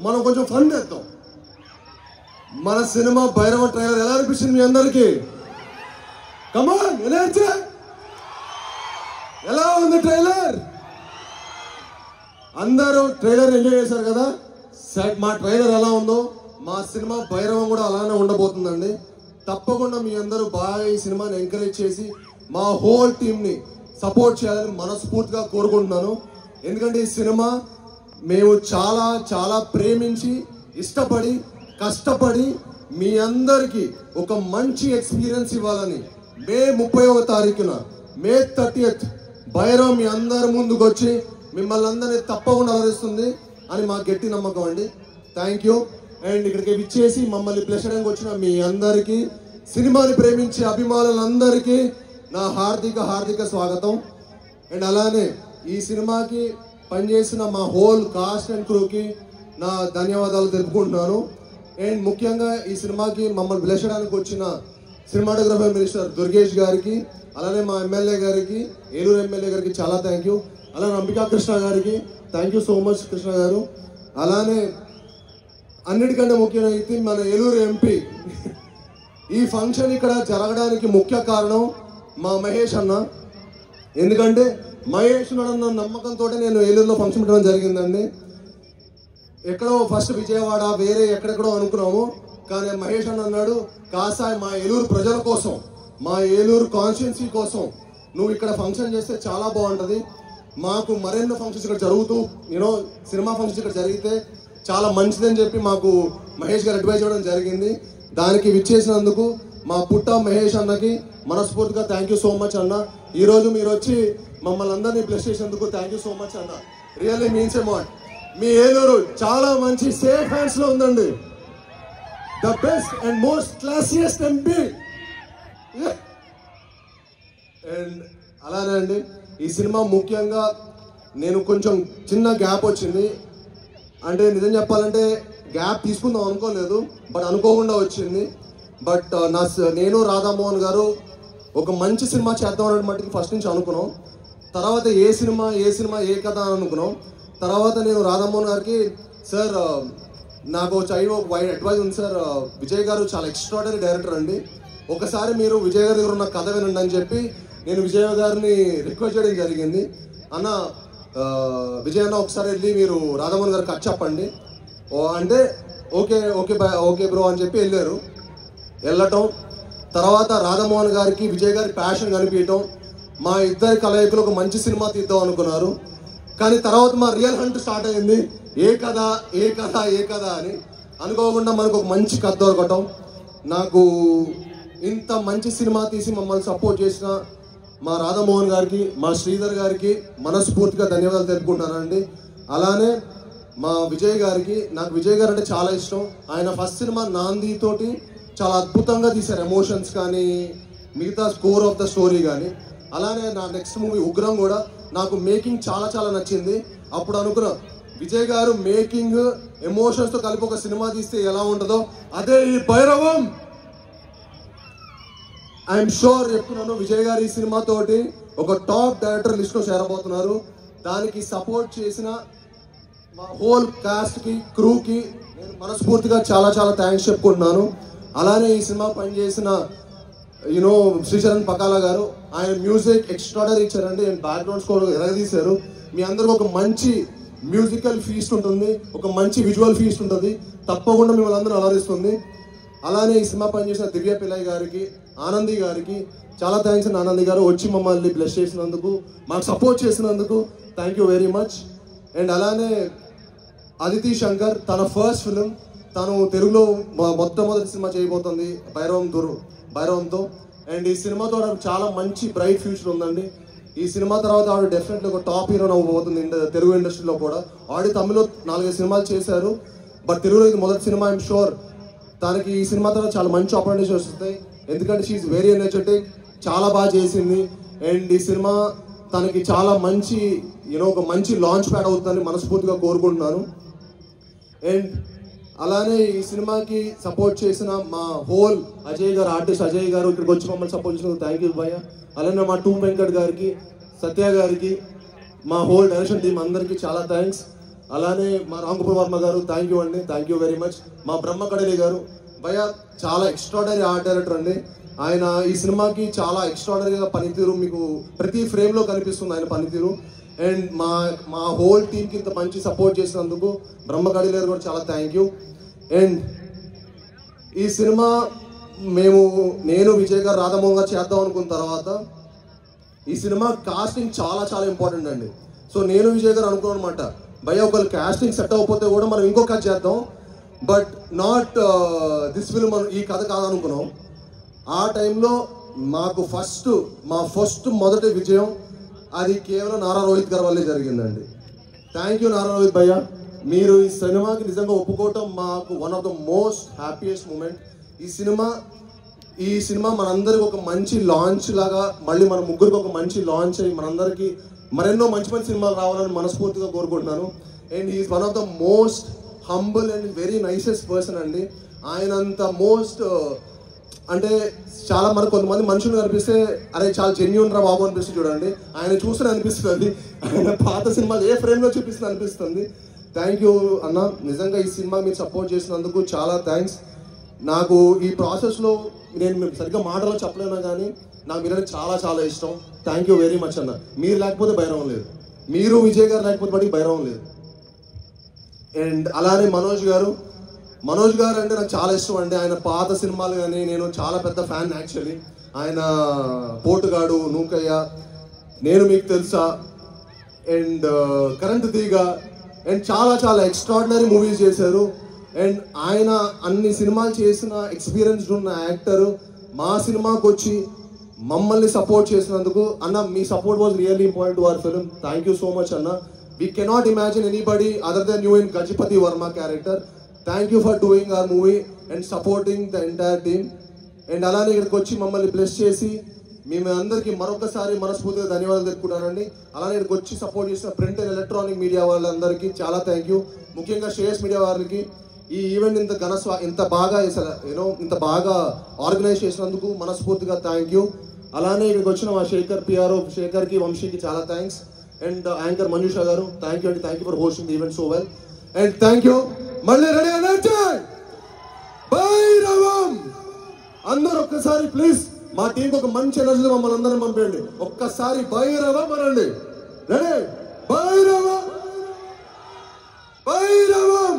మనం కొంచెం ఫన్ చేద్దాం. మన సినిమా భైరవ ట్రైలర్ ఎలా అనిపించింది మీ అందరికి? కమాన్, ఎలా ఉంది ట్రైలర్? అందరూ ట్రైలర్ ఎంజాయ్ చేశారు కదా. మా ట్రైలర్ ఎలా ఉందో మా సినిమా భైరవం కూడా అలానే ఉండబోతుందండి. తప్పకుండా మీ అందరూ బాగా ఈ సినిమాని ఎంకరేజ్ చేసి మా హోల్ టీమ్ని సపోర్ట్ చేయాలని మనస్ఫూర్తిగా కోరుకుంటున్నాను. ఎందుకంటే ఈ సినిమా మేము చాలా చాలా ప్రేమించి ఇష్టపడి కష్టపడి మీ అందరికీ ఒక మంచి ఎక్స్పీరియన్స్ ఇవ్వాలని మే 30వ తారీఖున మే 30th భైరవ్ మీ అందరి ముందుకు వచ్చి మిమ్మల్ని అందరినీ తప్పకుండా అలరిస్తుంది అని మా గట్టి నమ్మకం అండి. Thank you. అండ్ ఇక్కడికి విచ్చేసి మమ్మల్ని బ్లెస్ చేయడానికి వచ్చిన మీ అందరికీ, సినిమాని ప్రేమించే అభిమానులందరికీ నా హార్దిక స్వాగతం. అండ్ అలానే ఈ సినిమాకి పనిచేసిన మా హోల్ కాస్ట్ అండ్ క్రూకి నా ధన్యవాదాలు తెలుపుకుంటున్నాను. అండ్ ముఖ్యంగా ఈ సినిమాకి మమ్మల్ని బ్లెస్ చేయడానికి వచ్చిన సినిమాటోగ్రఫర్ మినిస్టర్ దుర్గేష్ గారికి, అలానే మా ఎమ్మెల్యే గారికి, ఏలూరు ఎమ్మెల్యే గారికి చాలా థ్యాంక్ యూ. అలానే అంబికా కృష్ణ గారికి thank you so much Krishna గారు. అలానే అన్నిటికంటే ముఖ్యమైతే మన ఏలూరు ఎంపీ. ఈ ఫంక్షన్ ఇక్కడ జరగడానికి ముఖ్య కారణం మా మహేష్ అన్న. ఎందుకంటే మహేష్ అన్న నమ్మకంతో నేను ఏలూరులో ఫంక్షన్ పెట్టడం జరిగిందండి. ఎక్కడో ఫస్ట్ విజయవాడ వేరే ఎక్కడెక్కడో అనుకున్నాము, కానీ మహేష్ అన్న అన్నాడు, కాసాయ్ మా ఏలూరు ప్రజల కోసం, మా ఏలూరు కాన్స్టిట్యున్సీ కోసం నువ్వు ఇక్కడ ఫంక్షన్ చేస్తే చాలా బాగుంటుంది. మాకు మరెన్నో ఫంక్షన్స్ ఇక్కడ జరుగుతూ సినిమా ఫంక్షన్స్ ఇక్కడ జరిగితే చాలా మంచిదని చెప్పి మాకు మహేష్ గారు అడ్వైజ్ చేయడం జరిగింది. దానికి విచ్చేసినందుకు మా పుట్ట మహేష్ అన్నకి మనస్ఫూర్తిగా థ్యాంక్ యూ సో మచ్ అన్న. ఈరోజు మీరు వచ్చి మమ్మల్ని అందరినీ బ్లెస్ చేసినందుకు థ్యాంక్ యూ సో మచ్ అన్న. Really means a lot. మీ ఏలూరు చాలా మంచి సేఫ్ హ్యాండ్స్ లో ఉందండి. The best and most classiest MP. And అలానే అండి ఈ సినిమా ముఖ్యంగా నేను కొంచెం చిన్న గ్యాప్ వచ్చింది. అంటే నిజం చెప్పాలంటే గ్యాప్ తీసుకుందాం అనుకోలేదు, బట్ అనుకోకుండా వచ్చింది. బట్ నేను రాధామోహన్ గారు ఒక మంచి సినిమా చేద్దాం అనే మట్టుకి ఫస్ట్ నుంచి అనుకున్నాం. తర్వాత ఏ సినిమా ఏ కథ అని అనుకున్నాం. తర్వాత నేను రాధామోహన్ గారికి, సార్ నాకు ఒక అడ్వైజ్ ఉంది సార్, విజయ్ గారు చాలా ఎక్స్ట్రాడనరీ డైరెక్టర్ అండి, ఒకసారి మీరు విజయ్ గారి దగ్గర ఉన్న కథ వినండి అని చెప్పి నేను విజయ్ గారిని రిక్వెస్ట్ చేయడం జరిగింది. అన్న విజయ్ అన్న ఒకసారి వెళ్ళి మీరు రాధామోహన్ గారు కథ చెప్పండి అంటే ఓకే బ్రో అని చెప్పి వెళ్ళటం. తర్వాత రాధామోహన్ గారికి విజయ్ గారి ప్యాషన్ కనిపించటం, మా ఇద్దరి కలయికలు ఒక మంచి సినిమా తీద్దాం అనుకున్నారు. కానీ తర్వాత మా రియల్ హంట్ స్టార్ట్ అయింది. ఏ కథ అని అనుకోకుండా మనకు ఒక మంచి కథ దొరకటం. నాకు ఇంత మంచి సినిమా తీసి మమ్మల్ని సపోర్ట్ చేసిన మా రాధామోహన్ గారికి, మా శ్రీధర్ గారికి మనస్ఫూర్తిగా ధన్యవాదాలు తెలుపుకుంటానండి. అలానే మా విజయ్ గారికి, నాకు విజయ్ గారు అంటే చాలా ఇష్టం. ఆయన ఫస్ట్ సినిమా నాంది తోటి చాలా అద్భుతంగా తీశారు, ఎమోషన్స్ కానీ మిగతా స్కోర్ ఆఫ్ ద స్టోరీ కానీ. అలానే నా నెక్స్ట్ మూవీ ఉగ్రం కూడా నాకు మేకింగ్ చాలా చాలా నచ్చింది. అప్పుడు అనుకున్నా విజయ్ గారు మేకింగ్ ఎమోషన్స్తో కలిపి ఒక సినిమా తీస్తే ఎలా ఉంటుందో అదే ఈ భైరవం. ఐఎమ్ షూర్ చెప్తున్నాను, విజయ్ గారు ఈ సినిమాతోటి ఒక టాప్ డైరెక్టర్ లిస్ట్లో చేరబోతున్నారు. దానికి సపోర్ట్ చేసిన మా హోల్ కాస్ట్కి, క్రూకి నేను మనస్ఫూర్తిగా చాలా చాలా థ్యాంక్స్ చెప్పుకుంటున్నాను. అలానే ఈ సినిమా పనిచేసిన శ్రీచరణ్ పకాలా గారు, ఆయన మ్యూజిక్ ఎక్స్ట్రాడనరీ ఇచ్చారండి. ఆయన బ్యాక్గ్రౌండ్ స్కోర్ ఎరగదీశారు. మీ అందరికి ఒక మంచి మ్యూజికల్ ఫీస్ట్ ఉంటుంది, ఒక మంచి విజువల్ ఫీస్ట్ ఉంటుంది, తప్పకుండా మిమ్మల్ని అందరూ అలరిస్తుంది. అలానే ఈ సినిమా పనిచేసిన దివ్య పిల్లయ్య గారికి, ఆనంది గారికి చాలా థ్యాంక్స్ అండి. ఆనంది గారు వచ్చి మమ్మల్ని బ్లెస్ చేసినందుకు, మాకు సపోర్ట్ చేసినందుకు thank you very much. And అలానే అదితి శంకర్, తన ఫస్ట్ ఫిలిం, తను తెలుగులో మొట్టమొదటి సినిమా చేయబోతుంది భైరవంతో. అండ్ ఈ సినిమాతో చాలా మంచి బ్రైట్ ఫ్యూచర్ ఉందండి. ఈ సినిమా తర్వాత ఆవిడ డెఫినెట్లీ ఒక టాప్ హీరోని అవ్వబోతుంది తెలుగు ఇండస్ట్రీలో కూడా. ఆవిడ తమిళ్లో 4-5 సినిమాలు చేశారు, బట్ తెలుగులో ఇది మొదటి సినిమా. ఐఎమ్ షూర్ తనకి ఈ సినిమా తర్వాత చాలా మంచి ఆపర్చునిటీస్ వస్తాయి. ఎందుకంటే షీఈ్ వెరీ ఎనర్జెటిక్, చాలా బాగా చేసింది. అండ్ ఈ సినిమా తనకి చాలా మంచి ఒక మంచి లాంచ్ ప్యాడ్ అవుతుందని మనస్ఫూర్తిగా కోరుకుంటున్నాను. అండ్ అలానే ఈ సినిమాకి సపోర్ట్ చేసిన మా హోల్ అజయ్ గారు, ఆర్టిస్ట్ అజయ్ గారు ఇక్కడికి వచ్చి మమ్మల్ని సపోర్ట్ చేసినందుకు థ్యాంక్ యూ భయ్య. అలానే మా టూ వెంకట్ గారికి, సత్య గారికి, మా హోల్ డైరెక్షన్ టీం అందరికీ చాలా థ్యాంక్స్. అలానే మా రాంగోపాల్ వర్మ గారు థ్యాంక్ యూ అండి, థ్యాంక్ యూ వెరీ మచ్. మా బ్రహ్మ కడలి గారు భయ్య చాలా ఎక్స్ట్రాడనరీ ఆర్ట్ డైరెక్టర్ అండి. ఆయన ఈ సినిమాకి చాలా ఎక్స్ట్రాడనరీగా పనితీరు మీకు ప్రతి ఫ్రేమ్లో కనిపిస్తుంది ఆయన పనితీరు. అండ్ మా హోల్ టీమ్కి ఇంత మంచి సపోర్ట్ చేసినందుకు బ్రహ్మ కడలి గారు కూడా చాలా థ్యాంక్ యూ. అండ్ ఈ సినిమా నేను విజయ్ గారు రాధామోహన్ గారు చేద్దాం అనుకున్న తర్వాత ఈ సినిమా కాస్టింగ్ చాలా చాలా ఇంపార్టెంట్ అండి. సో నేను విజయ్ గారు అనుకున్నాను అనమాట, భయ్య ఒకళ్ళు కాస్టింగ్ సెట్ అవ్వకపోతే కూడా మనం ఇంకో కథ చేద్దాం, బట్ నాట్ దిస్ ఫిల్మ్ మనం ఈ కథ కాదనుకున్నాం. ఆ టైంలో మాకు మా ఫస్ట్ మొదటి విజయం అది కేవలం నారా రోహిత్ గారి వల్లే జరిగిందండి. థ్యాంక్ యూ నారా రోహిత్ భయ్య, మీరు ఈ సినిమాకి నిజంగా ఒప్పుకోవటం మాకు one of the most happiest moment. ఈ సినిమా మనందరికి ఒక మంచి లాంచ్ లాగా, మళ్ళీ మన ముగ్గురికి ఒక మంచి లాంచ్ అయ్యి మనందరికీ మరెన్నో మంచి మంచి సినిమాలు రావాలని మనస్ఫూర్తిగా కోరుకుంటున్నాను. And he's one of the most humble and very nicest person అండి. ఆయనంత మోస్ట్ అంటే చాలా మనకు కొంతమంది మనుషులు కనిపిస్తే అరే చాలా జెన్యూన్ రా బాబు అనిపిస్తుంది చూడండి, ఆయన చూస్తే అనిపిస్తుంది, ఆయన పాత సినిమాలు ఏ ఫ్రేమ్లో చూపిస్తుంది అనిపిస్తుంది. థ్యాంక్ యూ అన్న, నిజంగా ఈ సినిమా మీరు సపోర్ట్ చేసినందుకు చాలా థ్యాంక్స్. నాకు ఈ ప్రాసెస్లో నేను సరిగ్గా మాటలో చెప్పలేను కానీ నాకు మీరంటే చాలా చాలా ఇష్టం. థ్యాంక్ యూ వెరీ మచ్ అన్న. మీరు లేకపోతే భైరవం లేదు, మీరు విజయ్ గారు లేకపోతే బట్టి భైరవం లేదు. అండ్ అలానే మనోజ్ గారు అంటే నాకు చాలా ఇష్టం అండి. ఆయన పాత సినిమాలు కానీ నేను చాలా పెద్ద ఫ్యాన్ యాక్చువల్లీ. ఆయన పోటుగాడు, నూకయ్య, నేను మీకు తెలుసా, అండ్ కరెంట్ తీగ, అండ్ చాలా చాలా ఎక్స్ట్రాడినరీ మూవీస్ చేశారు. అండ్ ఆయన అన్ని సినిమాలు చేసిన ఎక్స్పీరియన్స్డ్ ఉన్న యాక్టర్ మా సినిమాకి వచ్చి మమ్మల్ని సపోర్ట్ చేసినందుకు అన్న, మీ support was really important to our film. Thank you so much అన్న. We cannot imagine anybody other than you in Gajapati Varma character. Thank you for doing our movie and supporting the entire team. And అలానే ఇక్కడికి వచ్చి మమ్మల్ని bless చేసి మేము అందరికీ మరొకసారి మనస్ఫూర్తిగా ధన్యవాదాలు చెప్పుకుంటానండి. అలానే ఇక్కడికి వచ్చి సపోర్ట్ చేసిన ప్రింట్ అండ్ ఎలక్ట్రానిక్ మీడియా వాళ్ళందరికీ చాలా థ్యాంక్ యూ. ముఖ్యంగా శ్రేయస్ మీడియా వారికి ఈ ఈవెంట్ ఇంత బాగా ఆర్గనైజ్ చేసినందుకు మనస్ఫూర్తిగా థ్యాంక్ యూ. అలానే ఇక్కడికి వచ్చిన మా శేఖర్కి, వంశీకి చాలా థ్యాంక్స్. అండ్ యాంకర్ మంజుష గారు థ్యాంక్ యూ అండి, thank you for hosting the event so well. And thank you. మళ్ళీ రెడీ అన్నట్టు భైరవం అందరూ ఒక్కసారి ప్లీజ్ మా టీంకి ఒక మంచి ఎనర్జీ మమ్మల్ని అందరం పంపేయండి. ఒక్కసారి భైరవం అనండి. Ready, Bhairavam Bhairavam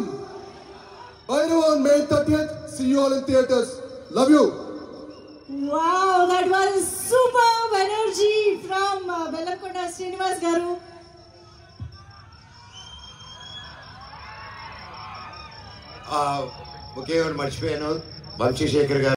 Bhairavam. May 30th. See you all in theaters. Love you. Wow, that was superb energy from Bellamkonda Srinivas garu. ఒకే ఒకటి మర్చిపోయాను, వంశీశేఖర్ గారు